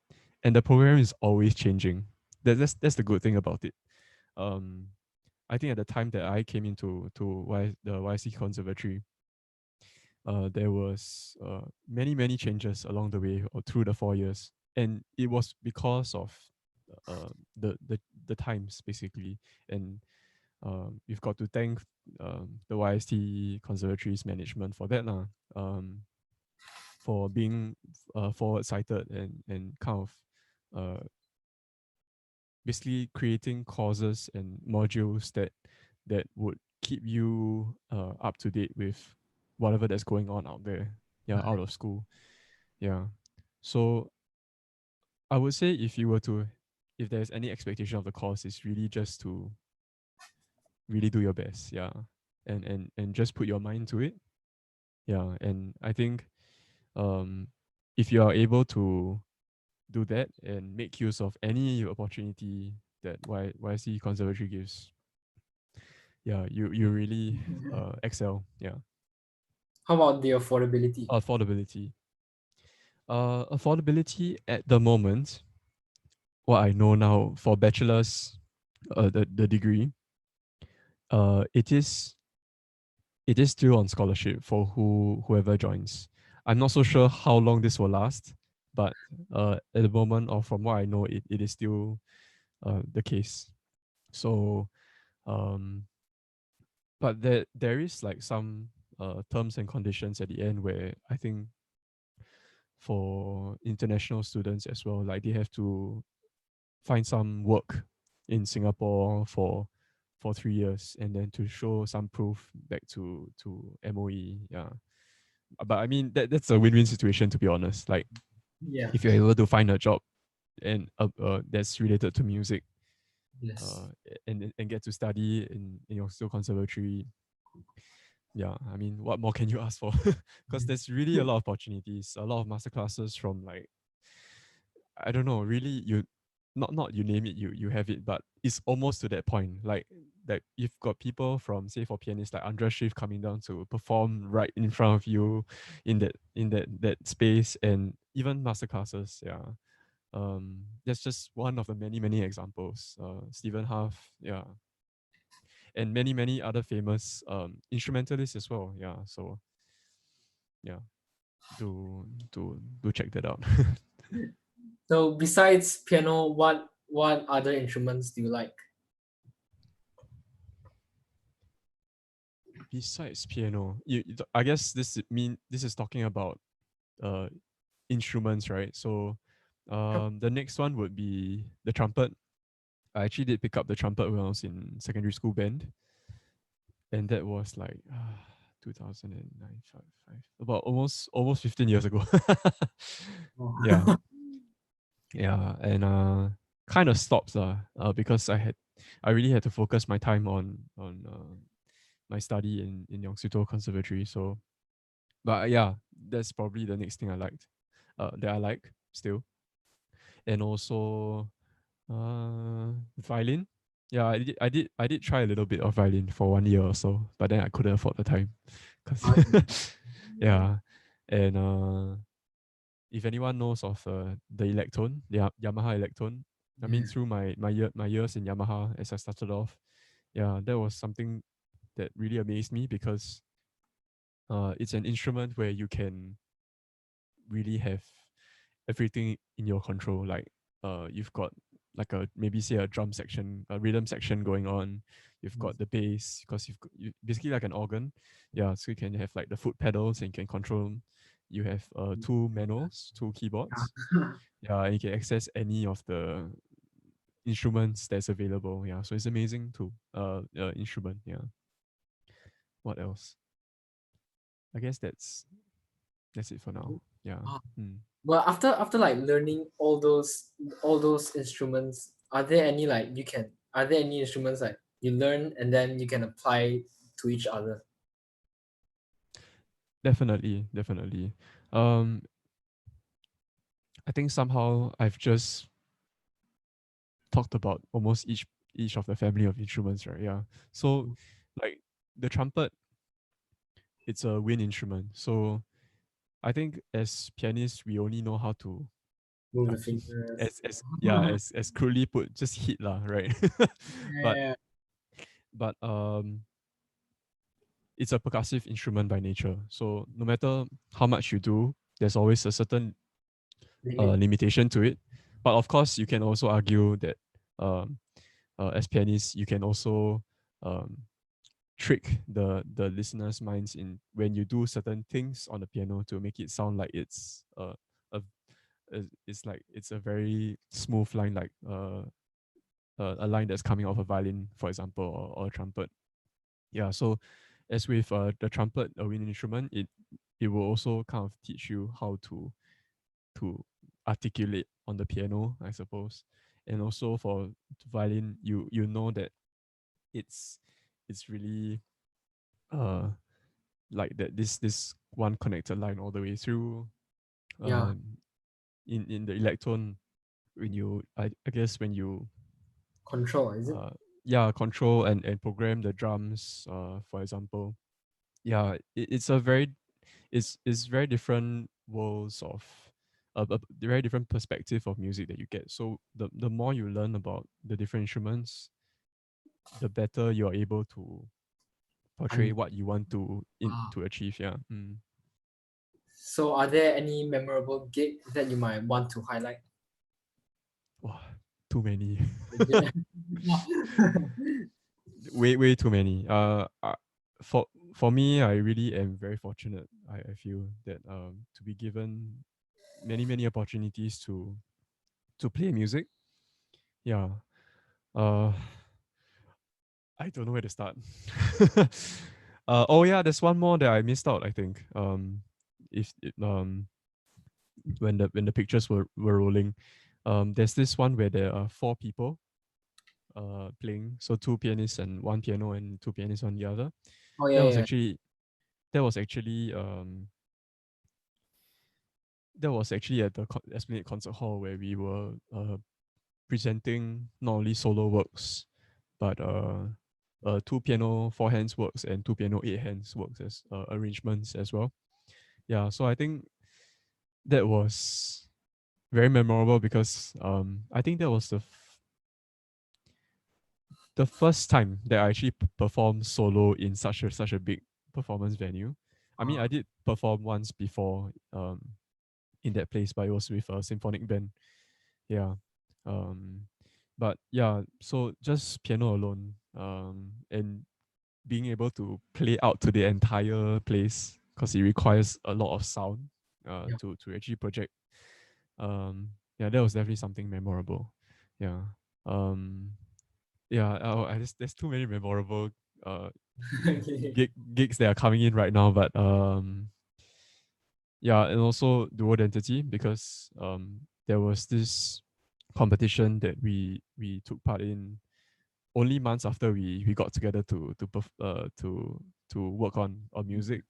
the program is always changing. That's the good thing about it. Um, I think at the time that I came into the YC Conservatory, there was many changes along the way or through the 4 years, and it was because of uh, the the the times basically, and we've got to thank the YST Conservatory's management for that lah, for being forward sighted and kind of uh, basically creating courses and modules that would keep you up to date with whatever that's going on out there, yeah, out of school. Yeah. So I would say if there's any expectation of the course, it's really just to really do your best. Yeah. And just put your mind to it. Yeah. And I think um if you are able to do that and make use of any opportunity that YC Conservatory gives, yeah, you really excel. Yeah. How about the affordability? Affordability. Affordability at the moment, what I know now for bachelor's, the degree, uh, it is it is still on scholarship for whoever joins. I'm not so sure how long this will last, but at the moment, or from what I know, it is still the case. So, um, but there is like some terms and conditions at the end where I think for international students as well, like they have to find some work in Singapore for 3 years and then to show some proof back to MOE. Yeah. But I mean that's a win-win situation, to be honest. Like Yeah. if you're able to find a job and that's related to music, Yes. uh, and get to study in your still conservatory. Yeah, I mean, what more can you ask for? Because there's really a lot of opportunities, a lot of master classes from like, I don't know, really you not you name it, you have it, but it's almost to that point. Like that you've got people from, say, for pianists like Andra Schiff coming down to perform right in front of you in that space, and even master classes. Yeah. That's just one of the many examples. Stephen Huff, yeah, and many other famous instrumentalists as well. Yeah. So yeah, do check that out. So besides piano, what other instruments do you like? Besides piano, I guess this is talking about uh instruments, right? So the next one would be the trumpet. I actually did pick up the trumpet when I was in secondary school band, and that was like 2009, about almost 15 years ago. Yeah, Oh. yeah, and kind of stops because I really had to focus my time on my study in Yongsuto Conservatory. So, but yeah, that's probably the next thing that I like still, and also violin. Yeah, I did try a little bit of violin for 1 year or so, but then I couldn't afford the time. Cause yeah, and if anyone knows of the Electron, the Yamaha Electron, I mean Yeah. through my years in Yamaha as I started off, yeah, that was something that really amazed me because it's an instrument where you can really have everything in your control. Like you've got like a maybe say a drum section, a rhythm section going on. You've got the bass because you basically like an organ. Yeah, so you can have like the foot pedals and you can control. You have two manuals, two keyboards. Yeah. Yeah, and you can access any of the instruments that's available. Yeah, so it's amazing too. Instrument. Yeah. What else? I guess that's it for now. Yeah. Ah. Mm. Well, after like learning all those instruments, are there any instruments like you learn and then you can apply to each other? Definitely, definitely. Um, I think somehow I've just talked about almost each of the family of instruments, right? Yeah. So like the trumpet, it's a wind instrument. So I think as pianists, we only know how to Move uh, the fingers. as crudely put, just hit lah, right? but Yeah, but it's a percussive instrument by nature. So no matter how much you do, there's always a certain limit. limitation to it. But of course, you can also argue that um, as pianists, you can also um, trick the listeners' minds in when you do certain things on the piano to make it sound like a it's like it's a very smooth line, like a line that's coming off a violin, for example, or a trumpet. Yeah, so as with the trumpet, a wind instrument, it will also kind of teach you how to articulate on the piano, I suppose. And also for violin, you know that it's it's really uh like that this one connected line all the way through. Yeah, um in the electron, when you I guess when you control, is it? uh yeah, control and program the drums, for example. Yeah, it's a very it's very different worlds of a very different perspective of music that you get. So the more you learn about the different instruments, the better you're able to portray And what you want ah, to achieve. Yeah. Mm. so are there any memorable gig that you might want to highlight? Wow, too many. Yeah. Way too many. For for me, I really am very fortunate. I feel that to be given many opportunities to play music. Yeah. Uh, I don't know where to start. Oh yeah, there's one more that I missed out. I think if it, when the pictures were rolling, there's this one where there are four people playing, so two pianists and one piano and two pianists on the other. Oh That yeah, was yeah. actually that was actually um that was actually at the Esplanade Concert Hall where we were presenting not only solo works but two piano four hands works and two piano eight hands works as arrangements as well. Yeah, so I think that was very memorable because I think that was the first time that I actually performed solo in such a big performance venue. I mean, Ah, I did perform once before in that place, but it was with a symphonic band. Yeah. Um, but yeah, so just piano alone, and being able to play out to the entire place because it requires a lot of sound yeah. to actually project. Yeah, that was definitely something memorable. Yeah. Um, yeah, there's too many memorable uh Okay. gigs that are coming in right now, but yeah, and also dual identity because there was this competition that we took part in only months after we got together to work on music,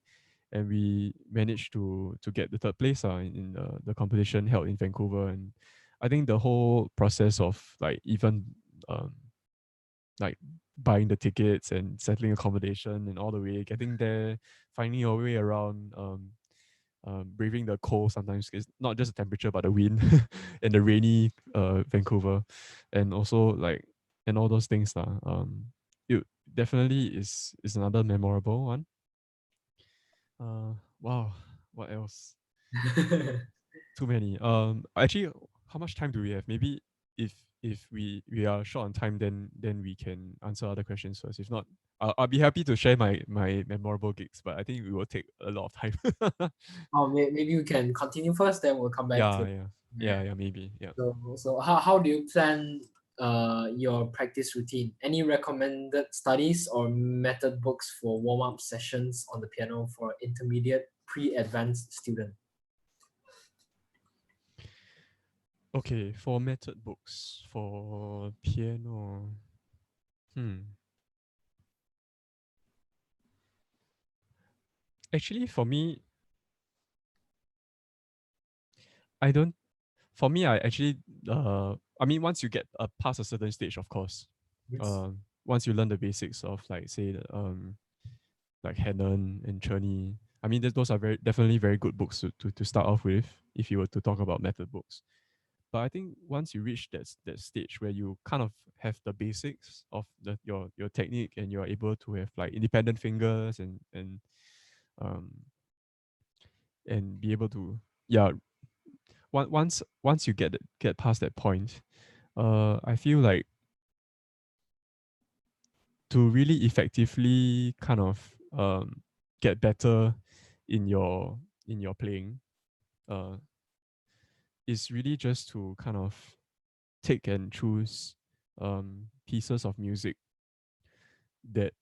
and we managed to get the third place in the competition held in Vancouver. And I think the whole process of like even um like buying the tickets and settling accommodation and all the way getting there, finding your way around, braving the cold sometimes. It's not just the temperature but the wind and the rainy Vancouver, and also like and all those things lah. It definitely is another memorable one. Wow, what else? Too many. Actually, how much time do we have? Maybe if if we are short on time, then we can answer other questions first. If not, I'll be happy to share my memorable gigs, but I think it will take a lot of time. Oh, maybe we can continue first, then we'll come back Yeah, to. yeah, Yeah. yeah, maybe, yeah. So how do you plan your practice routine? Any recommended studies or method books for warm-up sessions on the piano for intermediate pre-advanced student? Okay, for method books for piano, actually for me, I don't. For me, I actually, I mean, once you get past a certain stage, of course, Yes. once you learn the basics of like say like Hannon and Cherney. I mean, those are definitely very good books to start off with if you were to talk about method books. But I think once you reach that stage where you kind of have the basics of your technique and you're able to have like independent fingers um and be able to, yeah, once you get past that point, I feel like to really effectively kind of get better in your playing, uh, is really just to kind of take and choose pieces of music that,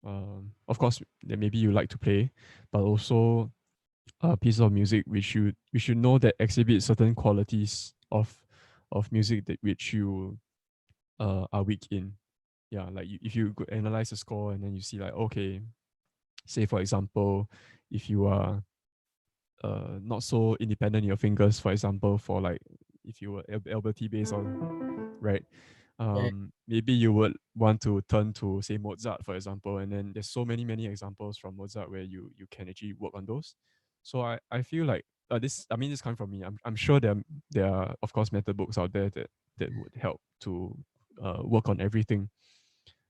of course, that maybe you like to play, but also pieces of music which you know that exhibit certain qualities of music that which you are weak in. Yeah, like if you could analyze the score and then you see like, okay, say for example, if you are not so independent in your fingers, for example, for like if you were Alberti based on, right? Yeah. Maybe you would want to turn to say Mozart, for example, and then there's so many examples from Mozart where you can actually work on those. So I feel like this, I mean, this coming from me. I'm sure there are of course method books out there that would help to work on everything,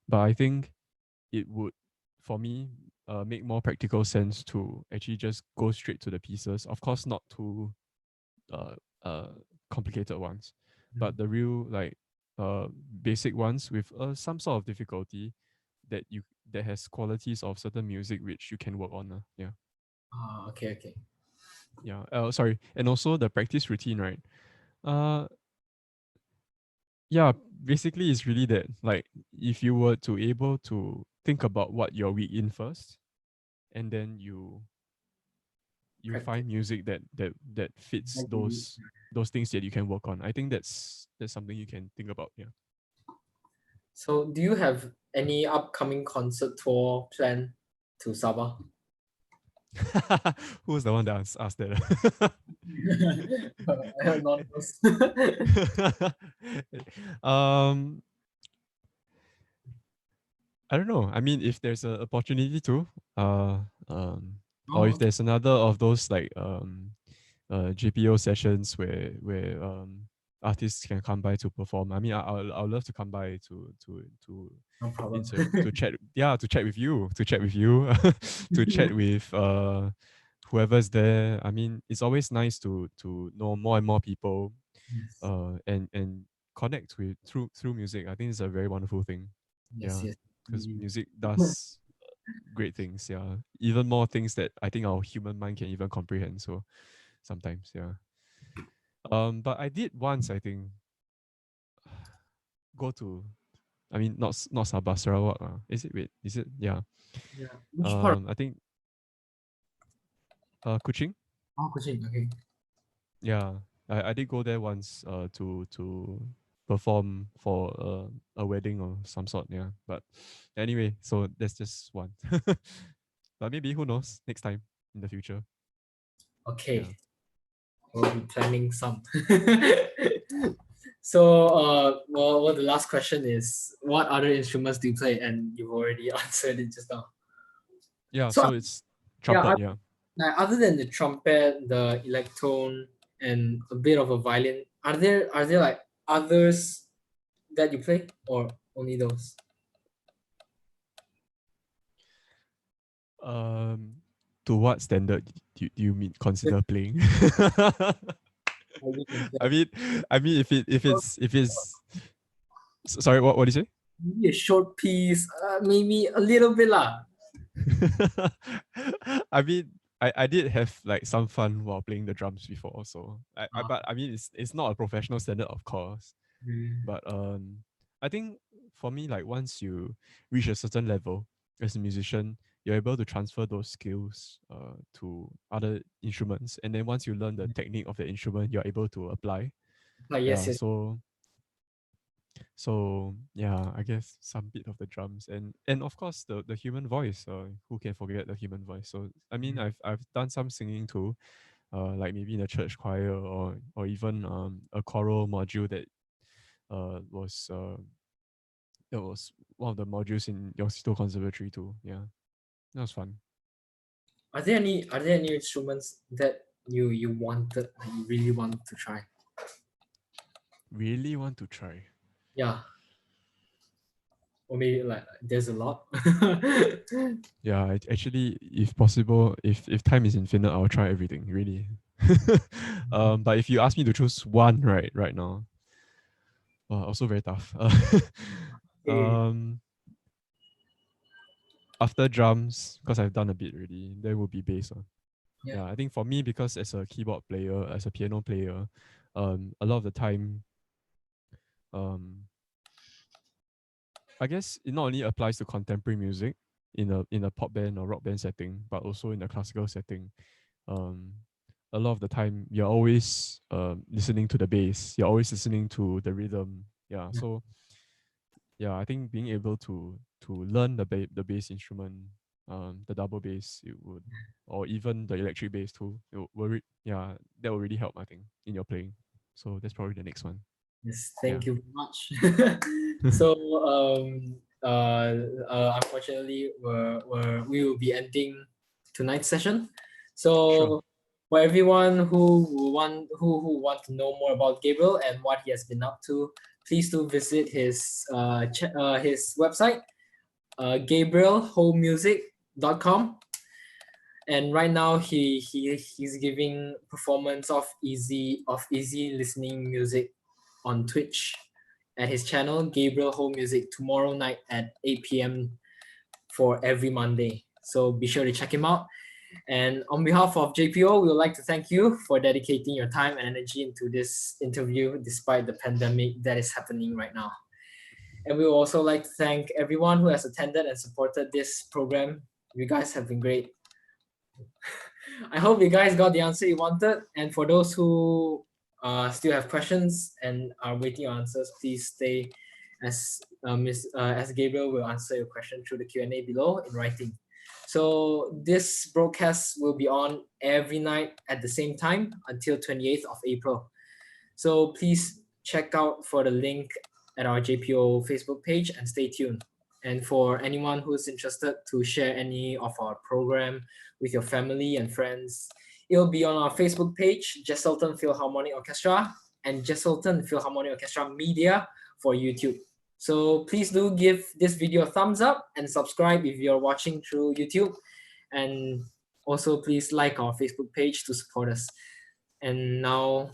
but I think it would, for me, make more practical sense to actually just go straight to the pieces. Of course, not too uh, uh, complicated ones, Mm. but the real like uh, basic ones with some sort of difficulty that has qualities of certain music which you can work on. Yeah, Okay, okay. yeah. Sorry, and also the practice routine, right? Uh, yeah. Basically, it's really that like if you were to able to think about what you're weak in first, and then you Practice. find music that fits Like the- those things that you can work on. I think that's something you can think about. Yeah. So do you have any upcoming concert tour plan to Sabah? Who was the one that asked that? Anonymous. um, I don't know. I mean, if there's an opportunity to, uh, um, or Oh, if okay. there's another of those like JPO sessions where artists can come by to perform. I mean, I'll love to come by to No problem. to chat. Yeah, to chat with you, to chat with whoever's there. I mean, it's always nice to know more and more people, Yes, and connect with through music. I think it's a very wonderful thing. yes, Yeah, yes. because Mm. music does great things. Yeah, even more things that I think our human mind can even comprehend. So sometimes, yeah. But I did once, I think, go to. I mean, not Sabah, Sarawak. Is it? Wait, is it? Yeah. Yeah. Which part of I think Kuching. Kuching? Okay. Yeah, I did go there once. To perform for a wedding or some sort. Yeah. But anyway, so that's just one. But maybe who knows? Next time in the future. Yeah. Okay. We'll be planning some. So, well, the last question is, what other instruments do you play? And you've already answered it just now. Yeah. So, So it's yeah, trumpet. Yeah. like, other than the trumpet, the electron, and a bit of a violin, are there like others that you play, or only those? Um, to what standard do you mean consider playing? Maybe you can I share. mean, I mean, if it's Sorry, what did you say? Maybe a short piece, maybe a little bit lah. I mean, I did have like some fun while playing the drums before, so but I mean it's not a professional standard, of course. But I think for me, like once you reach a certain level as a musician, you're able to transfer those skills to other instruments, and then once you learn the technique of the instrument, you're able to apply. Yes, Yeah, yes. so yeah, I guess some bit of the drums and of course the human voice. Who can forget the human voice? So I mean, I've done some singing too, like maybe in a church choir or even a choral module that was one of the modules in Yosito Conservatory too. Yeah, that was fun. Are there any instruments that you wanted, like you really wanted to try? Really want to try. Yeah. Or maybe like there's a lot. Yeah, actually, if possible, if time is infinite, I'll try everything. Really. But if you ask me to choose one right now, also very tough. Okay. Um, After drums, because I've done a bit already, there will be bass. Yeah. Yeah, I think for me, because as a keyboard player, as a piano player, a lot of the time, um, I guess it not only applies to contemporary music in a pop band or rock band setting, but also in a classical setting. Um, a lot of the time, you're always listening to the bass. You're always listening to the rhythm. Yeah, Yeah. so yeah, I think being able to learn the bass instrument, the double bass, it would, or even the electric bass too. Yeah, that will really help. I think in your playing. So that's probably the next one. Yes, Yeah, thank you very much. So unfortunately we will be ending tonight's session. sure. So for everyone who want to know more about Gabriel and what he has been up to, please do visit his website, gabrielhomemusic.com. And right now he's giving performance of easy listening music on Twitch at his channel Gabriel Hoe Music tomorrow night at 8 p.m. for every Monday. So be sure to check him out. And on behalf of JPO, we would like to thank you for dedicating your time and energy into this interview despite the pandemic that is happening right now. And we would also like to thank everyone who has attended and supported this program. You guys have been great. I hope you guys got the answer you wanted. And for those who still have questions and are waiting on answers, please stay as Gabriel will answer your question through the Q&A below in writing. So this broadcast will be on every night at the same time until 28th of April. So please check out for the link at our JPO Facebook page and stay tuned. And for anyone who's interested to share any of our program with your family and friends, it'll be on our Facebook page, Jesselton Philharmonic Orchestra and Jesselton Philharmonic Orchestra Media for YouTube. So please do give this video a thumbs up and subscribe if you're watching through YouTube. And also please like our Facebook page to support us. And now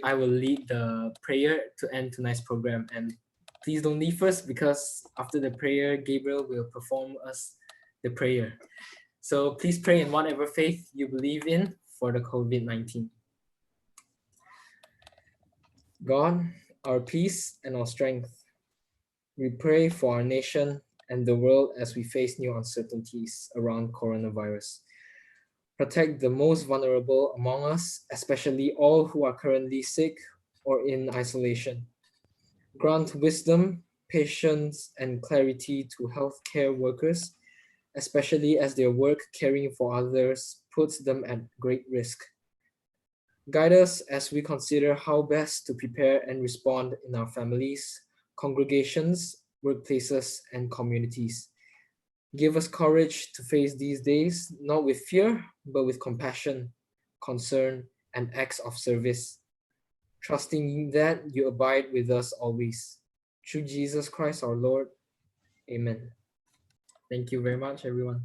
I will lead the prayer to end tonight's program. And please don't leave first, because after the prayer, Gabriel will perform us the prayer. So please pray in whatever faith you believe in for the COVID-19. God, our peace and our strength, we pray for our nation and the world as we face new uncertainties around coronavirus. Protect the most vulnerable among us, especially all who are currently sick or in isolation. Grant wisdom, patience, and clarity to healthcare workers, especially as their work caring for others puts them at great risk. Guide us as we consider how best to prepare and respond in our families, congregations, workplaces, and communities. Give us courage to face these days, not with fear, but with compassion, concern, and acts of service, trusting that you abide with us always. Through Jesus Christ our Lord. Amen. Thank you very much, everyone.